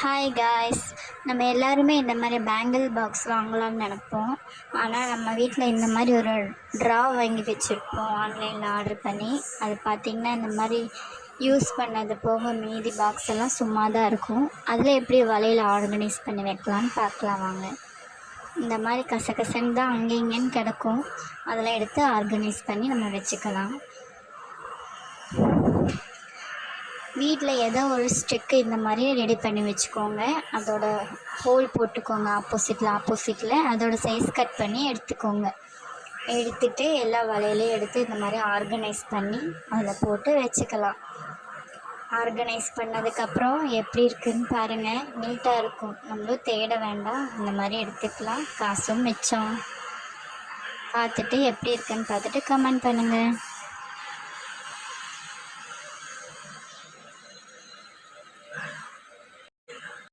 Hi guys, நம்ம எல்லாருமே இந்த மாதிரி பேங்கிள் பாக்ஸ் வாங்கலாம்னு நினைப்போம். ஆனால் நம்ம வீட்டில் இந்த மாதிரி ஒரு ட்ரா வாங்கி வச்சுருப்போம் ஆன்லைனில் ஆர்டர் பண்ணி. அது பார்த்திங்கன்னா இந்த மாதிரி யூஸ் பண்ணது போக மீதி பாக்ஸ் எல்லாம் சும்மா தான் இருக்கும். அதில் எப்படி வலையில் ஆர்கனைஸ் பண்ணி வைக்கலான்னு பார்க்கலாம் வாங்க. இந்த மாதிரி கசகசன்னு தான் அங்கே இங்கேன்னு கிடக்கும். அதெல்லாம் எடுத்து ஆர்கனைஸ் பண்ணி நம்ம வச்சுக்கலாம். வீட்டில் ஏதோ ஒரு ஸ்டிக்கு இந்த மாதிரி ரெடி பண்ணி வச்சுக்கோங்க. அதோட ஹோல் போட்டுக்கோங்க ஆப்போசிட்டில் அதோட சைஸ் கட் பண்ணி எடுத்துக்கோங்க. எடுத்துகிட்டு எல்லா வலையிலையும் எடுத்து இந்த மாதிரி ஆர்கனைஸ் பண்ணி அதில் போட்டு வச்சுக்கலாம். ஆர்கனைஸ் பண்ணதுக்கப்புறம் எப்படி இருக்குதுன்னு பாருங்கள். நீட்டாக இருக்கும். நம்மளும் தேட வேண்டாம், இந்த மாதிரி எடுத்துக்கலாம். காசும் மிச்சம். பார்த்துட்டு எப்படி இருக்குதுன்னு பார்த்துட்டு கமெண்ட் பண்ணுங்கள்.